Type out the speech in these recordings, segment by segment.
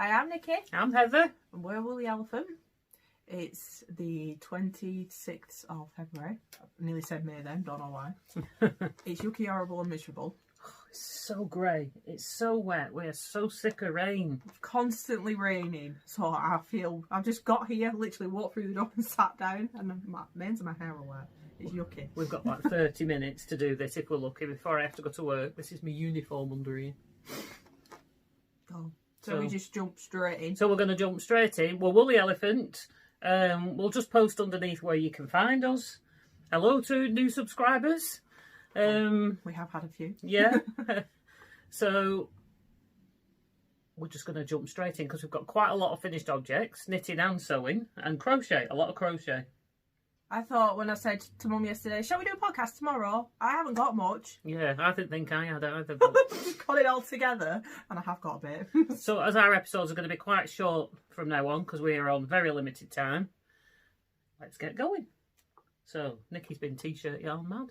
I am Nikki. I'm Heather. And we're Woolly Elephant. It's the 26th of February. I nearly said May then, don't know why. It's yucky, horrible and miserable. Oh, it's so grey. It's so wet. We're so sick of rain. It's constantly raining. So I've just got here, literally walked through the door and sat down, and my mains of my hair are wet. It's yucky. We've got like 30 minutes to do this if we're lucky before I have to go to work. This is my uniform under here. Oh. So we just jump straight in. So we're going to jump straight in. We're Woolly Elephant. We'll just post underneath where you can find us. Hello to new subscribers. We have had a few. Yeah. So we're just going to jump straight in because we've got quite a lot of finished objects, knitting and sewing, and crochet, a lot of crochet. I thought when I said to Mum yesterday, shall we do a podcast tomorrow? I haven't got much. Yeah, I didn't think I had either. But... just got it all together, and I have got a bit. So as our episodes are going to be quite short from now on, because we are on very limited time, let's get going. So, Nikki's been t-shirt yarn mad.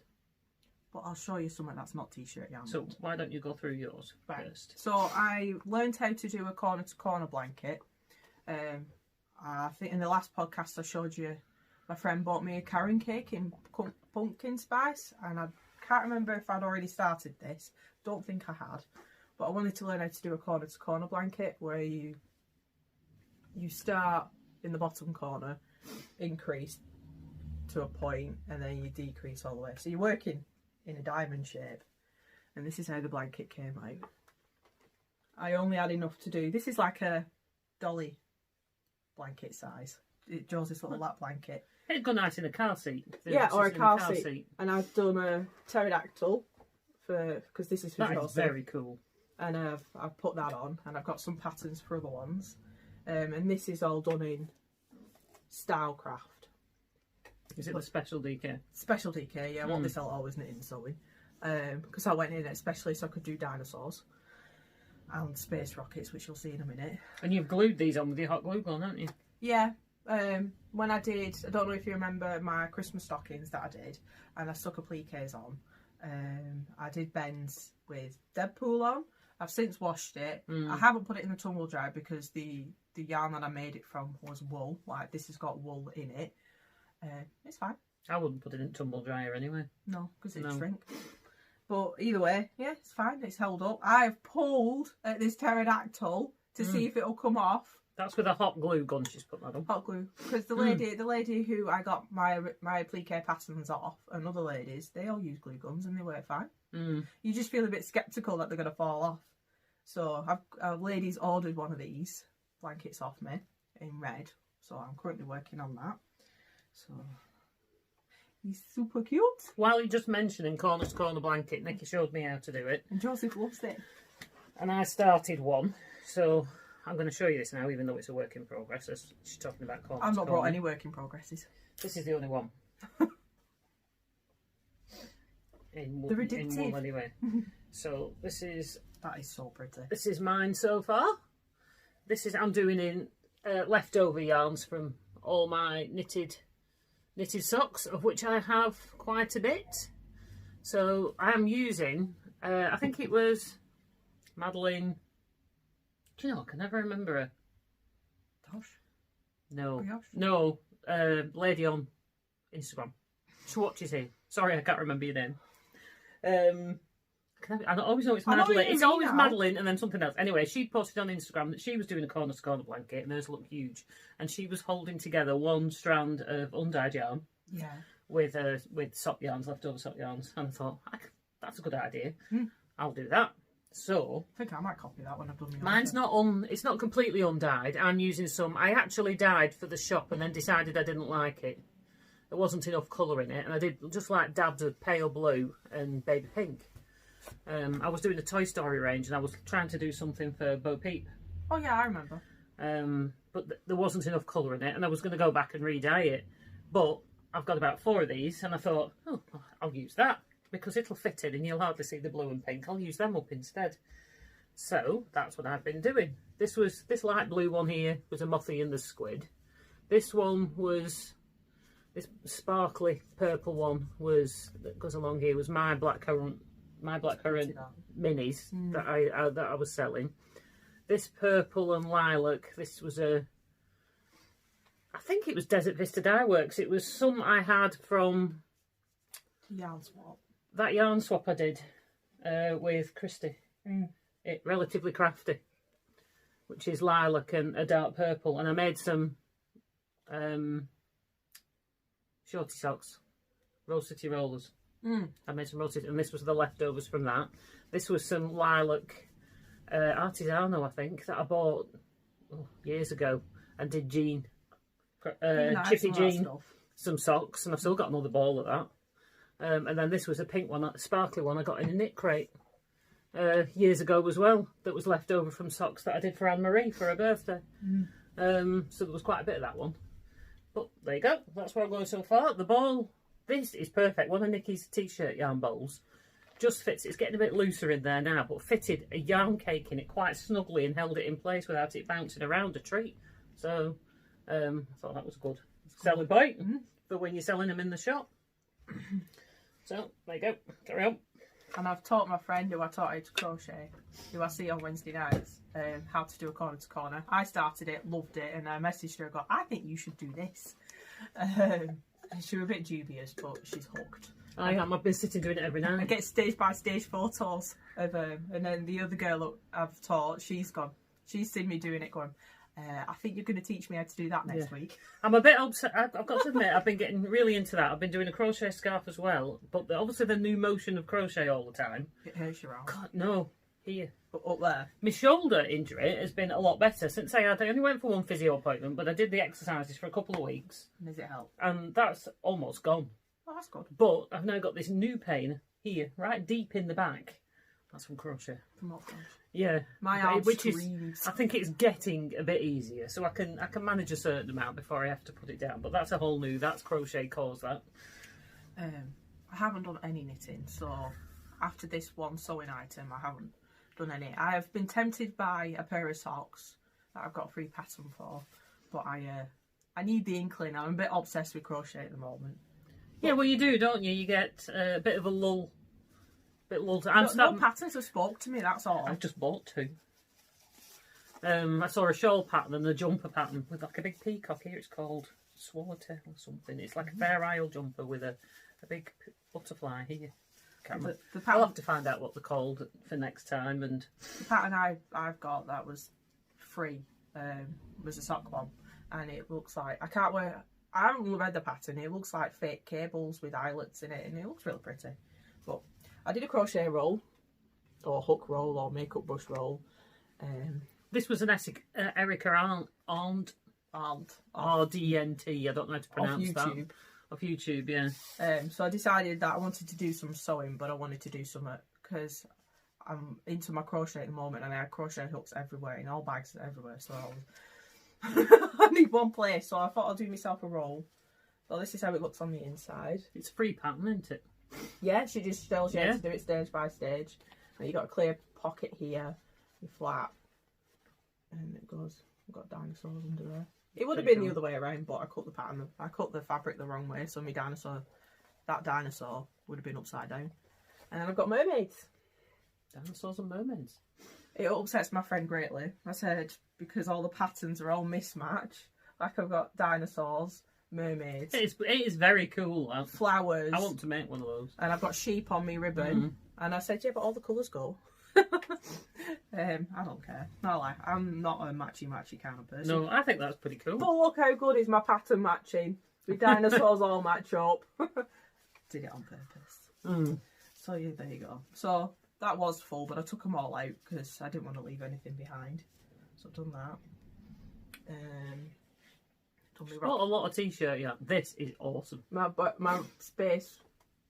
But I'll show you something that's not t-shirt yarn. So why don't you go through yours first? So I learned how to do a corner-to-corner blanket. I think in the last podcast I showed you my friend bought me a carrot cake in pumpkin spice, and I can't remember if I'd already started this. Don't think I had, but I wanted to learn how to do a corner-to-corner blanket where you start in the bottom corner, increase to a point, and then you decrease all the way. So you're working in a diamond shape, and this is how the blanket came out. I only had enough to do. This is like a dolly blanket size. It draws this little lap blanket. It'd go nice in a car seat. Yeah, or a car seat. And I've done a pterodactyl because this is for Joseph. That is very cool. And I've put that on, and I've got some patterns for other ones. And this is all done in Stylecraft. Is it the Special DK? Special DK, yeah. I want this out always knitting and sewing. Because I went in it especially so I could do dinosaurs and space rockets, which you'll see in a minute. And you've glued these on with your hot glue gun, haven't you? Yeah. When I don't know if you remember my Christmas stockings that I did, and I stuck appliques on. I did Ben's with Deadpool on. I've since washed it. I haven't put it in the tumble dryer because the yarn that I made it from was wool. Like, this has got wool in it. It's fine. I wouldn't put it in tumble dryer anyway. No, because it'd shrink. But either way, yeah, it's fine. It's held up. I've pulled at this pterodactyl to see if it'll come off. That's with a hot glue gun she's put that on. Hot glue. Because the lady who I got my applique patterns off, and other ladies, they all use glue guns and they work fine. You just feel a bit sceptical that they're going to fall off. So I've ladies ordered one of these blankets off me in red. So I'm currently working on that. So he's super cute. While you're just mentioning corner to corner blanket, Nikki showed me how to do it. And Joseph loves it. And I started one. So I'm going to show you this now, even though it's a work in progress. She's talking about corner. I've not brought any work in progresses. This is the only one. in wool anyway. So that is so pretty. This is mine so far. I'm doing in leftover yarns from all my knitted socks, of which I have quite a bit. So I am using, I think it was Madeline. Do you know, I can never remember her. Tosh? No. Brioche? No, lady on Instagram. She watches here. Sorry, I can't remember your name. I always know it's Madeline. It's always Madeline and then something else. Anyway, she posted on Instagram that she was doing a corner to corner blanket and hers looked huge. And she was holding together one strand of undyed yarn. Yeah. With sock yarns, leftover sock yarns. And I thought, that's a good idea. I'll do that. So I think I might copy that when I've done mine's it's not completely undyed. I'm using some. I actually dyed for the shop and then decided I didn't like it. There wasn't enough colour in it, and I did just like dabs of pale blue and baby pink. I was doing a Toy Story range and I was trying to do something for Bo Peep. Oh yeah, I remember. But there wasn't enough colour in it, and I was going to go back and re-dye it. But I've got about 4 of these, and I thought, oh, I'll use that because it'll fit in and you'll hardly see the blue and pink. I'll use them up instead. So that's what I've been doing. This light blue one here was a Mothie and the Squid. This one was, this sparkly purple one that goes along here was my blackcurrant minis that I was selling. this purple and lilac. This was a, I think it was Desert Vista Dye Works. It was some I had from Yarn swap. That yarn swap I did with Christy. It Relatively Crafty, which is lilac and a dark purple, and I made some shorty socks, Rose City rollers. I made some Rose City, and this was the leftovers from that. This was some lilac artisanal, I think, that I bought years ago and did jean, chippy jean, some socks, and I've still got another ball of that. And then this was a pink one, a sparkly one I got in a knit crate years ago as well, that was left over from socks that I did for Anne-Marie for her birthday. So there was quite a bit of that one. But there you go, that's where I'm going so far. The ball, this is perfect. One of Nikki's t-shirt yarn bowls just fits. It's getting a bit looser in there now, but fitted a yarn cake in it quite snugly and held it in place without it bouncing around a treat. So I thought that was a good selling point for when you're selling them in the shop. So there you go, carry on. And I've taught my friend who I taught how to crochet, who I see on Wednesday nights, how to do a corner to corner. I started it, loved it, and I messaged her and got, I think you should do this. She was a bit dubious, but she's hooked. I am. I've been sitting doing it every night. I get stage by stage photos of and then the other girl I've taught, she's seen me doing it, going, I think you're going to teach me how to do that next week. I'm a bit upset. I've got to admit, I've been getting really into that. I've been doing a crochet scarf as well, but obviously the new motion of crochet all the time. It hurts your arm. God, no. Here. But up there. My shoulder injury has been a lot better since I only went for one physio appointment, but I did the exercises for a couple of weeks. Does it help? And that's almost gone. Oh, that's good. But I've now got this new pain here, right deep in the back. That's from crochet. From what crochet? Yeah, my arm which screams. is, I think it's getting a bit easier, so I can manage a certain amount before I have to put it down. But that's a whole new. That's crochet caused that. I haven't done any knitting, so after this one sewing item, I haven't done any. I have been tempted by a pair of socks that I've got a free pattern for, but I need the inkling. I'm a bit obsessed with crochet at the moment. Yeah, well, you do, don't you? You get a bit of a lull. No patterns have spoke to me, that's all. I've just bought two. I saw a shawl pattern and a jumper pattern with like a big peacock here. It's called Swallowtail or something. It's like a Fair Isle jumper with a big butterfly here. Can't remember. I'll have to find out what they're called for next time. And the pattern I've got that was free was a sock one, and it looks like I haven't read the pattern. It looks like fake cables with eyelets in it, and it looks really pretty. But I did a crochet roll, or hook roll, or makeup brush roll. This was an Erica Arndt, RDNT. I don't know how to pronounce that. Off YouTube, yeah. So I decided that I wanted to do some sewing, but I wanted to do some because I'm into my crochet at the moment, and I have crochet hooks everywhere in all bags everywhere. So I need one place. So I thought I'll do myself a roll. So this is how it looks on the inside. It's a free pattern, isn't it? Yeah, she just tells you how to do it stage by stage. And you got a clear pocket here, you flap, and it goes. I've got dinosaurs under there. It would have been the other way around, but I cut the fabric the wrong way, so that dinosaur would have been upside down. And then I've got mermaids. Dinosaurs and mermaids. It upsets my friend greatly. I said, because all the patterns are all mismatched. Like I've got dinosaurs, mermaids. It is very cool. Flowers. I want to make one of those. And I've got sheep on me ribbon. And I said, yeah, but all the colours go. I don't care. No lie, I'm not a matchy kind of person. No, I think that's pretty cool. But look how good is my pattern matching. With dinosaurs all match up. Did it on purpose. So yeah, there you go. So that was full, but I took them all out because I didn't want to leave anything behind. So I've done that. Not a lot of t-shirt, yeah. This is awesome. My space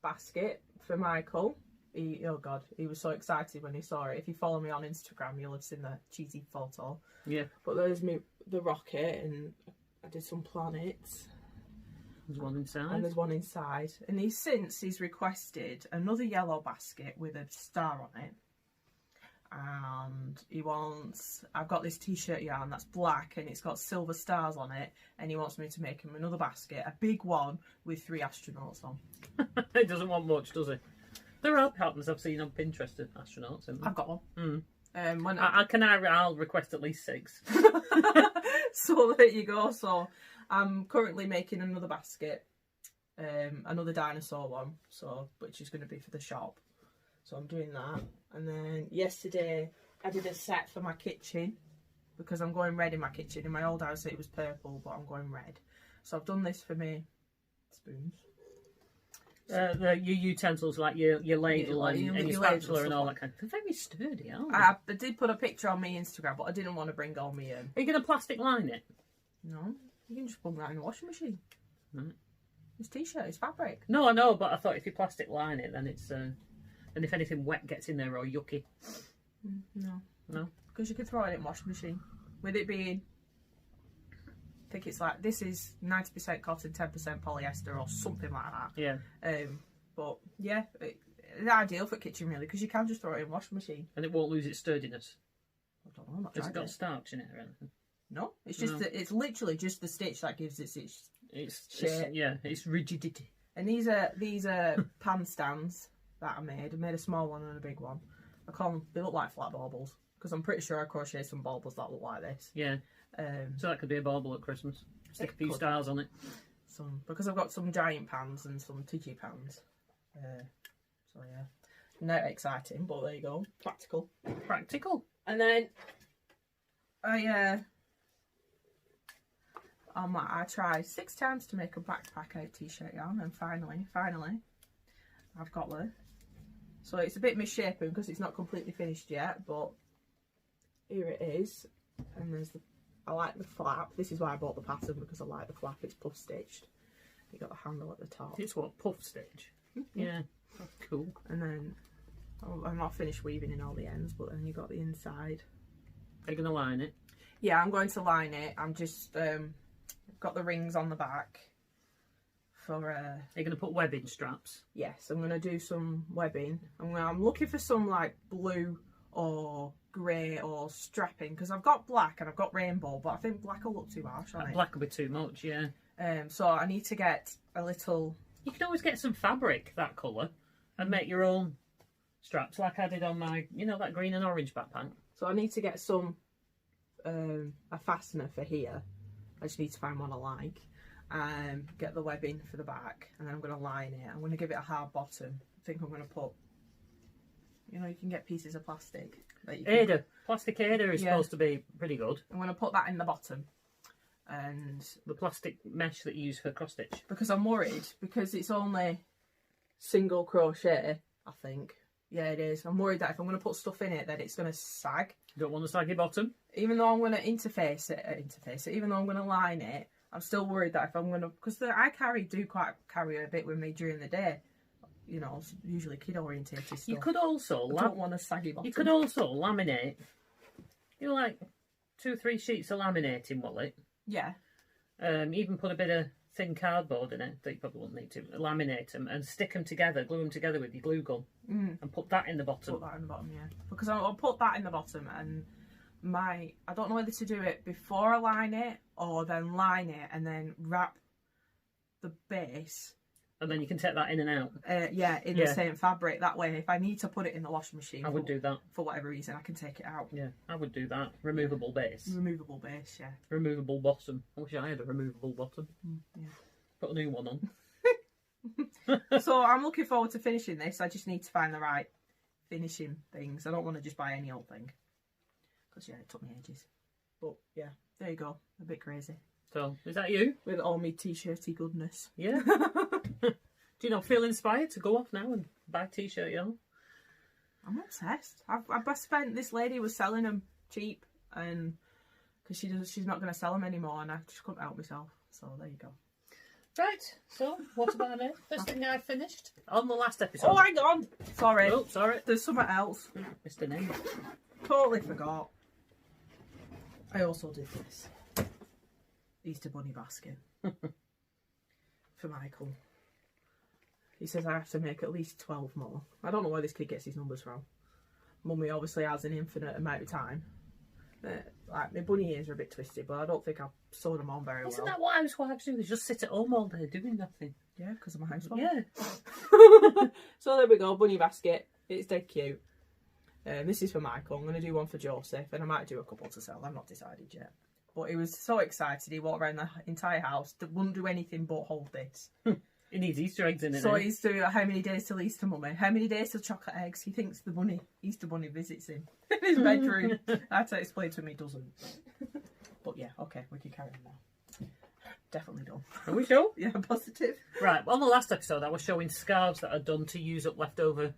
basket for Michael. He was so excited when he saw it. If you follow me on Instagram, you'll have seen the cheesy photo. Yeah. But there's the rocket, and I did some planets. There's one inside. And there's one inside. And he's requested another yellow basket with a star on it. And he wants, I've got this t-shirt yarn that's black and it's got silver stars on it, and he wants me to make him another basket, a big one with 3 astronauts on. He doesn't want much, does he? There are patterns I've seen on Pinterest of astronauts, isn't there? I've got one. I'll request at least 6. So there you go. So I'm currently making another basket, another dinosaur one. So which is going to be for the shop. So I'm doing that. And then yesterday I did a set for my kitchen because I'm going red in my kitchen. In my old house it was purple, but I'm going red. So I've done this for me spoons. Your utensils, like your ladle and your spatula and all that kind of thing. They're very sturdy, aren't they? I did put a picture on my Instagram, but I didn't want to bring all my... Are you going to plastic line it? No, you can just put that in the washing machine. Right. It's t-shirt, it's fabric. No, I know, but I thought if you plastic line it, then it's... and if anything wet gets in there or yucky. No. No? Because you can throw it in the washing machine. With it being... I think it's like, this is 90% cotton, 10% polyester or something like that. Yeah. But yeah, it's ideal for kitchen really because you can just throw it in the washing machine. And it won't lose its sturdiness. I don't know, I'm not Has it tried got starch in it or anything? No, it's just it's literally just the stitch that gives it its shape. It's rigidity. And these are pan stands that I made. I made a small one and a big one. I call them, they look like flat baubles because I'm pretty sure I crocheted some baubles that look like this. Yeah. So that could be a bauble at Christmas. Stick a few stars on it. Because I've got some giant pans and some tiki pans. So yeah, not exciting, but there you go. Practical. And then I tried 6 times to make a backpack out t-shirt yarn, and finally, I've got there. So it's a bit misshapen because it's not completely finished yet, but here it is. And there's I like the flap. This is why I bought the pattern, because I like the flap. It's puff stitched. You got the handle at the top. It's what, puff stitch? Yeah, that's cool. And then I'm not finished weaving in all the ends, but then you got the inside. Are you going to line it? Yeah, I'm going to line it. I'm just got the rings on the back. For Are you going to put webbing straps? Yes, I'm going to do some webbing. I'm looking for some like blue or grey or strapping, because I've got black and I've got rainbow, but I think black will look too harsh on it. Black will be too much, yeah. So I need to get a little... You can always get some fabric that colour and make your own straps, like I did on my, you know, that green and orange backpack. So I need to get some a fastener for here. I just need to find one I like. Get the webbing for the back, and then I'm going to line it. I'm going to give it a hard bottom. I think I'm going to put, you know, you can get pieces of plastic. Ada. Plastic Ada is supposed to be pretty good. I'm going to put that in the bottom. And the plastic mesh that you use for cross stitch. Because I'm worried, because it's only single crochet, I think. Yeah, it is. I'm worried that if I'm going to put stuff in it, that it's going to sag. You don't want a saggy bottom? Even though I'm going to interface it, even though I'm going to line it, I'm still worried that if I'm going to... Because I do quite carry a bit with me during the day. You know, usually kid-orientated stuff. You could also... I don't want a saggy bottom. You could also laminate, you know, like 2 or 3 sheets of laminating wallet. Yeah. Even put a bit of thin cardboard in it that you probably wouldn't need to. Laminate them and stick them together, glue them together with your glue gun. And put that in the bottom. Put that in the bottom, yeah. Because I'll put that in the bottom, and I don't know whether to do it before I line it or then line it and then wrap the base. And then you can take that in and out. In the same fabric. That way, if I need to put it in the washing machine, I would do that. For whatever reason, I can take it out. Yeah, I would do that. Removable base. Removable base, yeah. Removable bottom. I wish I had a removable bottom. Yeah. Put a new one on. So I'm looking forward to finishing this. I just need to find the right finishing things. I don't want to just buy any old thing. Because, yeah, it took me ages. But, yeah, there you go. A bit crazy. So, is that you? With all my t-shirty goodness. Yeah. Do you not feel inspired to go off now and buy t-shirt yarn? I'm obsessed. I've spent... This lady was selling them cheap, and because she's not going to sell them anymore, and I just couldn't help myself. So, there you go. Right, so what about it? First thing I finished on the last episode. Oh, hang on. Sorry. Oh, sorry. There's something else. Mr. Name. Totally forgot. I also did this. Easter bunny basket. For Michael. He says I have to make at least 12 more. I don't know where this kid gets his numbers from. Mummy obviously has an infinite amount of time. Like, my bunny ears are a bit twisted, but I don't think I've sewed them on very well. Isn't that what housewives do? They just sit at home all day doing nothing. Yeah, because I'm a housewife. Yeah. So there we go, bunny basket. It's dead cute. This is for Michael. I'm going to do one for Joseph, and I might do a couple to sell. I'm not decided yet. But he was so excited. He walked around the entire house. Wouldn't do anything but hold this. He needs Easter eggs in it. So he's doing how many days till Easter, Mummy? How many days till chocolate eggs? He thinks the Easter bunny visits him in his bedroom. I had to explain to him he doesn't. But yeah, okay, we can carry on now. Definitely done. Are we sure? Yeah, positive. Right, well, on the last episode I was showing scarves that I'd done to use up leftover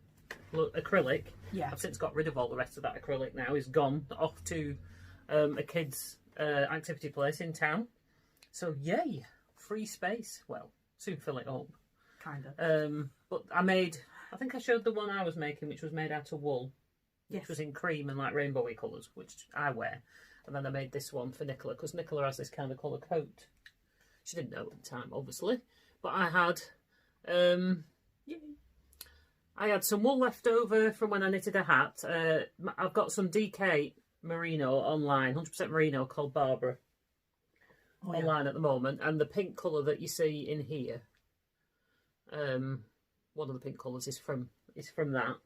acrylic. Yeah. I've since got rid of all the rest of that acrylic now. It's gone off to a kid's activity place in town. So yay, free space. Well, soon fill it up. Kind of. But I think I showed the one I was making, which was made out of wool. Yes. Which was in cream and like rainbowy colours, which I wear. And then I made this one for Nicola, because Nicola has this kind of colour coat. She didn't know at the time, obviously. But I had some wool left over from when I knitted a hat. I've got some DK merino online, 100% merino, called Barbara. Online at the moment. And the pink colour that you see in here, one of the pink colours is from that.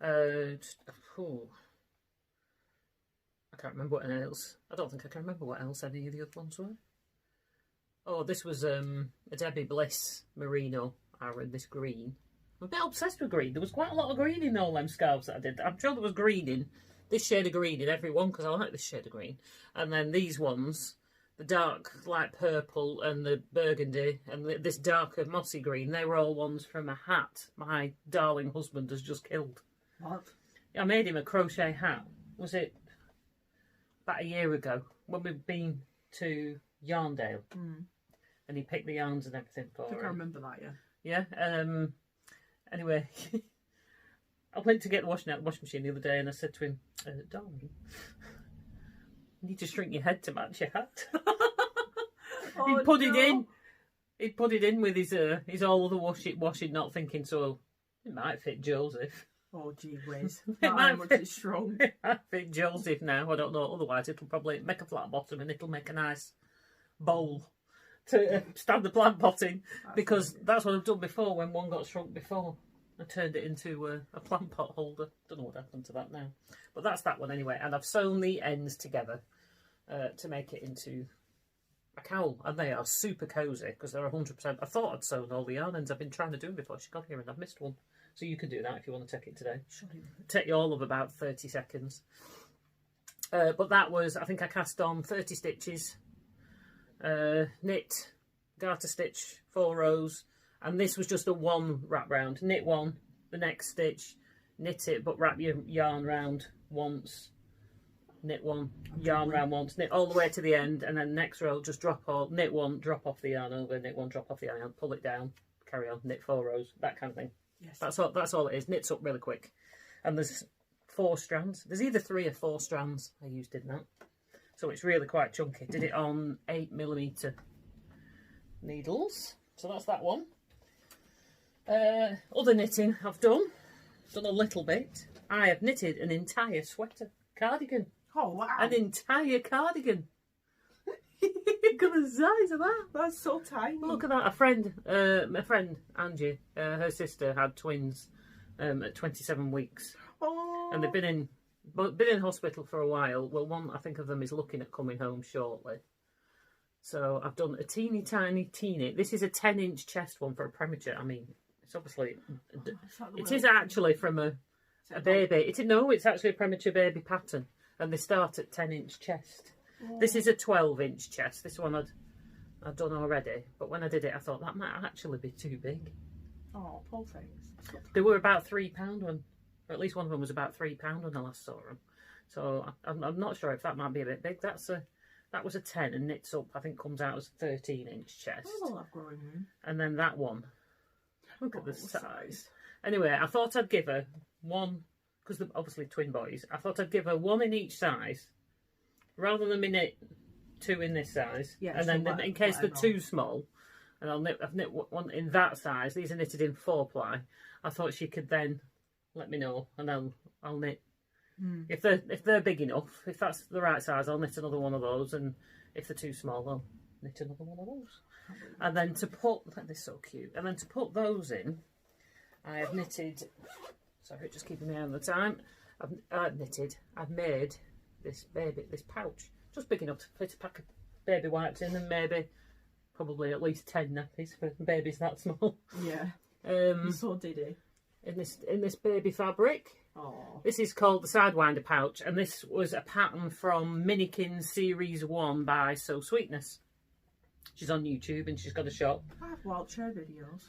I can't remember what else. I don't think I can remember what else any of the other ones were. Oh, this was a Debbie Bliss merino. I read this green. I'm a bit obsessed with green. There was quite a lot of green in all them scarves that I did. I'm sure there was green in this shade of green in every one, because I like this shade of green. And then these ones, the dark light purple and the burgundy and this darker mossy green, they were all ones from a hat my darling husband has just killed. What? I made him a crochet hat. Was it about a year ago when we'd been to Yarndale? And he picked the yarns and everything for I think her. I remember that, yeah. Yeah. Anyway, I went to get the washing out of the washing machine the other day, and I said to him, "Darling, you need to shrink your head to match your hat." He'd put it in. He'd put it in with his all other washing, not thinking, so it might fit Joseph. Oh, gee whiz. How much it's shrunk. It might fit Joseph now. I don't know. Otherwise, it'll probably make a flat bottom, and it'll make a nice bowl to stand the plant pot in, because that's what I've done before. When one got shrunk before, I turned it into a plant pot holder. Don't know what happened to that now, but that's that one anyway. And I've sewn the ends together to make it into a cowl, and they are super cosy because they're 100%. I thought I'd sewn all the yarn ends. I've been trying to do them before she got here, and I've missed one. So you can do that if you want to take it today. Take you all of about 30 seconds. But that was, I think I cast on 30 stitches. Knit, garter stitch 4 rows, and this was just a one wrap round. Knit one, the next stitch, knit it, but wrap your yarn round once, knit one, yarn round once, knit all the way to the end, and then next row just drop all, knit one, drop off the yarn over, knit one, drop off the yarn, pull it down, carry on, knit 4 rows, that kind of thing. Yes. That's all it is. Knits up really quick, and there's 4 strands. There's either 3 or 4 strands I used in that. So it's really quite chunky. Did it on 8mm needles. So that's that one. Other knitting I've done a little bit. I have knitted an entire sweater cardigan. Oh wow! An entire cardigan. Look at the size of that. That's so tiny. Look at that. My friend Angie, her sister had twins at 27 weeks. Oh. And they've been in hospital for a while. Well, one I think of them is looking at coming home shortly. So I've done a teeny. This is a 10-inch chest one for a premature. I mean, it's obviously it is actually from a baby. It's actually a premature baby pattern, and they start at 10-inch chest. Oh. This is a 12-inch chest. This one I'd done already, but when I did it, I thought that might actually be too big. Oh, poor things. They were about £3 when. Or at least one of them was about £3 when I last saw them. So I'm not sure if that might be a bit big. That was a 10 and knits up, I think comes out as a 13-inch chest. Oh, I've growing room. And then that one. Look at the size. Anyway, I thought I'd give her one, because they're obviously twin boys, I thought I'd give her one in each size, rather than me knit 2 in this size. Yeah, and then in case they're too small, and I've knit one in that size. These are knitted in 4-ply. I thought she could then let me know, and I'll knit. If they're big enough, if that's the right size, I'll knit another one of those, and if they're too small, I'll knit another one of those. And then to put, this is so cute, and then to put those in, I have knitted Sorry, just keeping me on the time. I've made this pouch, just big enough to fit a pack of baby wipes in, and maybe probably at least 10 nappies for babies that small. Yeah. So did he. In this baby fabric. Oh. This is called the Sidewinder pouch, and this was a pattern from Minnikins Series 1 by So Sweetness. She's on YouTube and she's got a shop. I have watched her videos.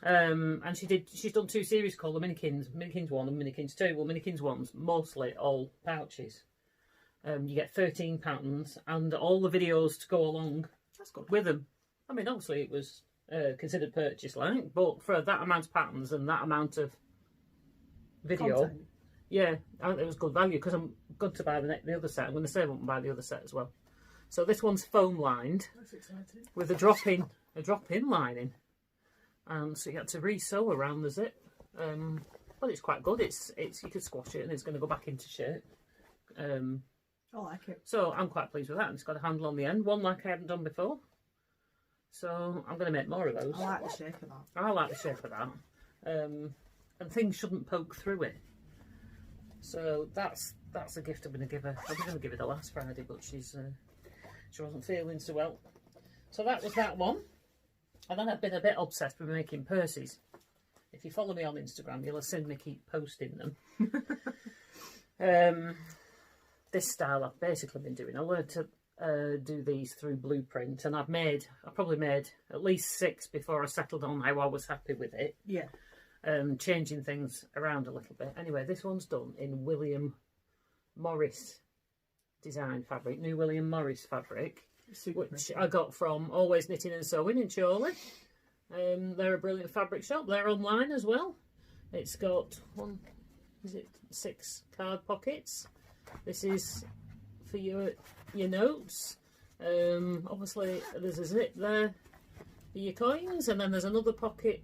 And she's done 2 series called the Minnikins 1 and Minnikins 2. Well, Minnikins 1's mostly all pouches. You get 13 patterns and all the videos to go along with them. I mean, obviously it was considered purchase, like, but for that amount of patterns and that amount of video, content. Yeah, I think it was good value, because I'm going to buy the other set. I'm going to save up and buy the other set as well. So this one's foam lined. That's exciting. With a drop-in lining, and so you had to re-sew around the zip. But it's quite good. It's you can squash it and it's going to go back into shape. I like it. So I'm quite pleased with that. And it's got a handle on the end, one like I hadn't done before. So I'm going to make more of those. I like the shape of that. I like the shape of that. And things shouldn't poke through it. So that's a gift I'm going to give her. I was going to give her the last Friday, but she wasn't feeling so well. So that was that one. And then I've been a bit obsessed with making purses. If you follow me on Instagram, you'll have seen me keep posting them. This style I've basically been doing. I learned to do these through Blueprint, and I probably made at least 6 before I settled on how I was happy with it. Yeah. Changing things around a little bit. Anyway, this one's done in William Morris design fabric, new William Morris fabric, which I got from Always Knitting and Sewing in Chorley. They're a brilliant fabric shop. They're online as well. It's got 6 card pockets. This is for your notes. Obviously there's a zip there for your coins, and then there's another pocket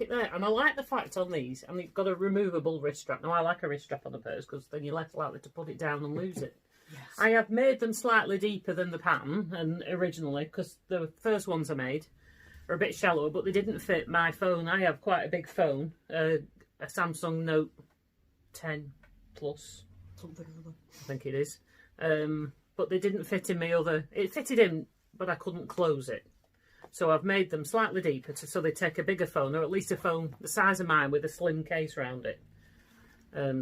there. And I like the fact on these, and you've got a removable wrist strap. Now I like a wrist strap on a purse because then you're less likely to put it down and lose it. Yes. I have made them slightly deeper than the pattern and originally, because the first ones I made are a bit shallower, but they didn't fit my phone. I have quite a big phone, a Samsung Note 10 Plus, something or other, I think it is. But they didn't fit in my other. It fitted in, but I couldn't close it. So I've made them slightly deeper so they take a bigger phone, or at least a phone the size of mine with a slim case around it.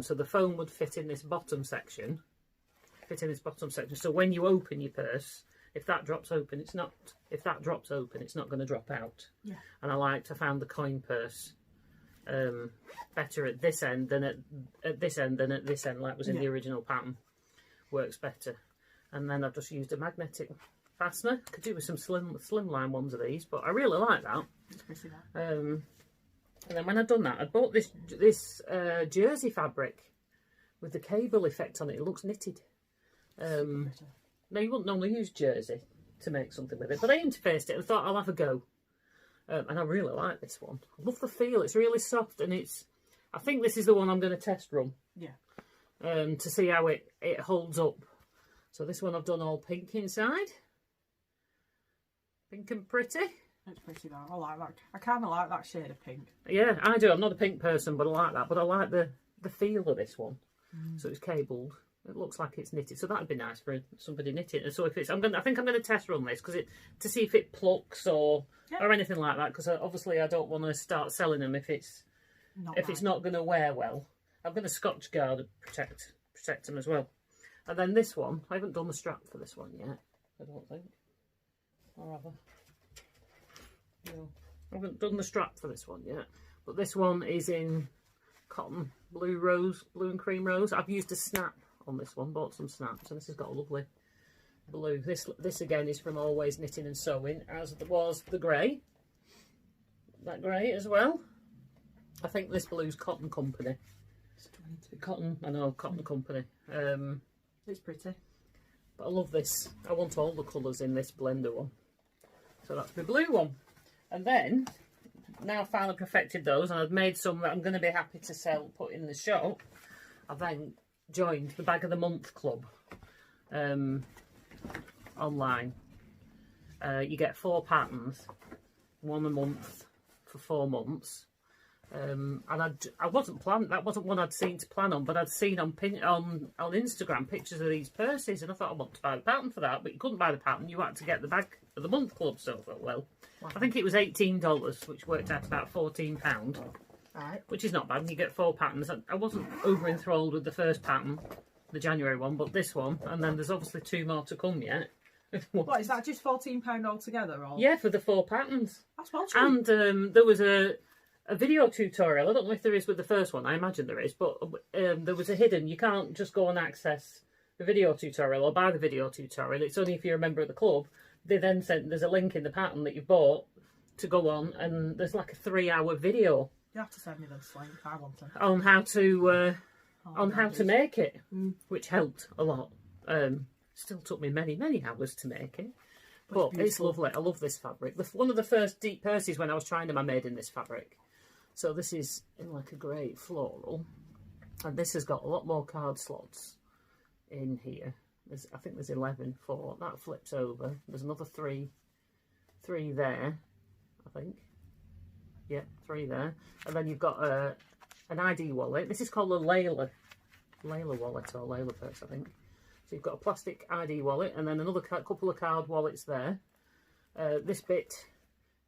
So the phone would fit in this bottom section. So when you open your purse, if that drops open, it's not going to drop out. Yeah. And I found the coin purse better at this end than at this end like was in the original pattern. Works better. And then I've just used a magnetic fastener. Could do with some slimline ones of these, but I really like that. And then when I'd done that, I bought this jersey fabric with the cable effect on it. It looks knitted. Now you wouldn't normally use jersey to make something with it, but I interfaced it and thought I'll have a go. And I really like this one. I love the feel. It's really soft, and I think this is the one I'm going to test run. Yeah. To see how it holds up. So this one I've done all pink inside. Pink and pretty. It's pretty though. I like that. I kind of like that shade of pink. Yeah, I do. I'm not a pink person, but I like that. But I like the feel of this one. So it's cabled. It looks like it's knitted, so that'd be nice for somebody knitting. And so if it's, I think I'm going to test run this to see if it plucks or anything like that. Because obviously I don't want to start selling them if it's not going to wear well. I'm going to Scotch Guard and protect them as well. And then this one, I haven't done the strap for this one yet. I don't think. Or have I? No, I haven't done the strap for this one yet. But this one is in cotton, blue and cream rose. I've used a snap on this one, bought some snaps, and this has got a lovely blue. This again is from Always Knitting and Sewing, as was the grey. That grey as well. I think this blue's Cotton Company. It's 22. Cotton Company. It's pretty. But I love this. I want all the colours in this blender one. So that's the blue one. And then, now I've finally perfected those, and I've made some that I'm going to be happy to sell, put in the shop. I've then joined the Bag of the Month Club online. You get 4 patterns, 1 a month for 4 months. And I wasn't planned. That wasn't one I'd seen to plan on, but I'd seen on Instagram pictures of these purses, and I thought I want to buy the pattern for that, but you couldn't buy the pattern. You had to get the bag of the month club. So I thought, well, I think it was $18, which worked out about £14, Right. which is not bad. You get 4 patterns. I wasn't over enthralled with the first pattern, the January one, but this one, and then there's obviously 2 more to come yet. What, is that just £14 altogether? Or? Yeah, for the 4 patterns. That's well cheap. And there was a video tutorial. I don't know if there is with the first one. I imagine there is, but there was a hidden. You can't just go and access the video tutorial or buy the video tutorial. It's only if you're a member of the club. They then there's a link in the pattern that you bought to go on, and there's like a 3-hour video. You have to send me those links. I want to. On how to make it, which helped a lot. Still took me many hours to make it, but it's lovely. I love this fabric. One of the first deep purses when I was trying them, I made in this fabric. So this is in like a grey floral, and this has got a lot more card slots in here. I think there's 11 for that. Flips over. There's another three there, I think. Yeah, 3 there, and then you've got an ID wallet. This is called a Layla wallet, or Layla purse, I think. So you've got a plastic ID wallet, and then another couple of card wallets there. This bit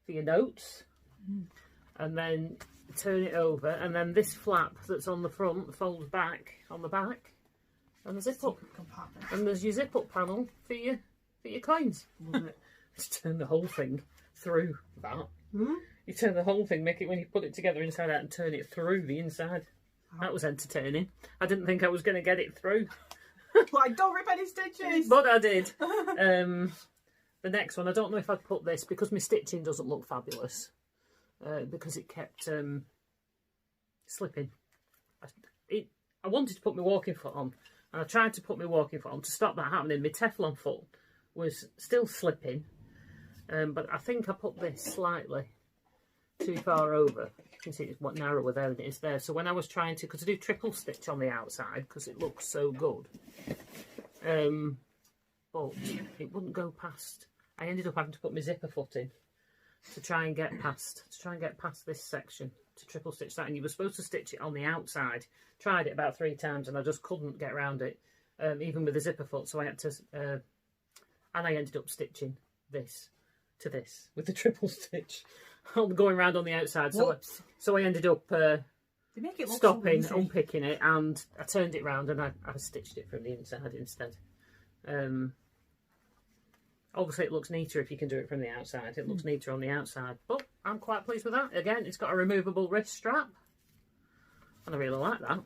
for your notes, and then turn it over, and then this flap that's on the front folds back on the back, and the zip up, and there's your zip up panel for your coins. Love it. Just turn the whole thing through that. You turn the whole thing, make it when you put it together inside out, and turn it through the inside. That was entertaining. I didn't think I was going to get it through. Like, don't rip any stitches. But I did. The next one, I don't know if I'd put this because my stitching doesn't look fabulous. Because it kept slipping. I wanted to put my walking foot on, and I tried to put my walking foot on to stop that happening. My Teflon foot was still slipping, but I think I put this slightly too far over. You can see it's what narrower there than it is there. So when I was trying to, because I do triple stitch on the outside because it looks so good, but it wouldn't go past. I ended up having to put my zipper foot in to try and get past this section to triple stitch that. And you were supposed to stitch it on the outside. Tried it about 3 times and I just couldn't get around it, even with the zipper foot. So I had to, and I ended up stitching this to this with the triple stitch. Going around on the outside, so I ended up stopping, so unpicking it, and I turned it round and I stitched it from the inside instead. Obviously it looks neater if you can do it from the outside. It looks neater on the outside, but I'm quite pleased with that. Again, it's got a removable wrist strap, and I really like that.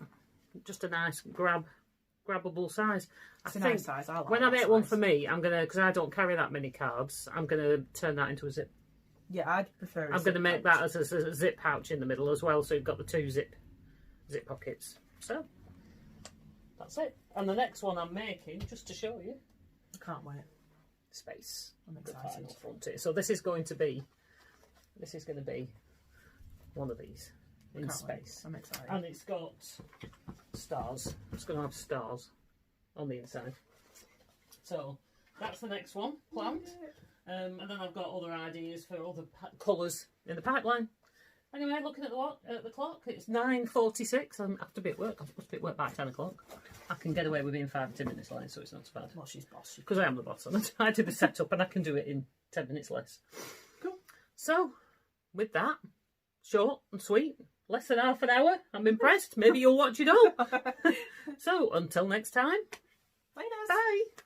Just a nice grabbable size. I think nice size. I like when I make one for me, I'm gonna, because I don't carry that many cards, I'm gonna turn that into a zip. Yeah, I'd prefer. I'm going to make that as a zip pouch in the middle as well, so you've got the 2 zip pockets. So that's it. And the next one I'm making, just to show you, I can't wait. Space. I'm excited. Frontier. So this is going to be one of these in space. Wait. I'm excited. And it's got stars. It's going to have stars on the inside. So that's the next one planned. Yeah. And then I've got other ideas for other colours in the pipeline. Anyway, looking at the clock, it's 9:46. I have to be at work. I'm supposed to be at work by 10 o'clock. I can get away with being 5 to 10 minutes late, so it's not so bad. Well, she's boss. Because I am the boss. I do the setup and I can do it in 10 minutes less. Cool. So, with that, short and sweet, less than half an hour. I'm impressed. Maybe you'll watch it all. So, until next time. Bye, Naz. Bye.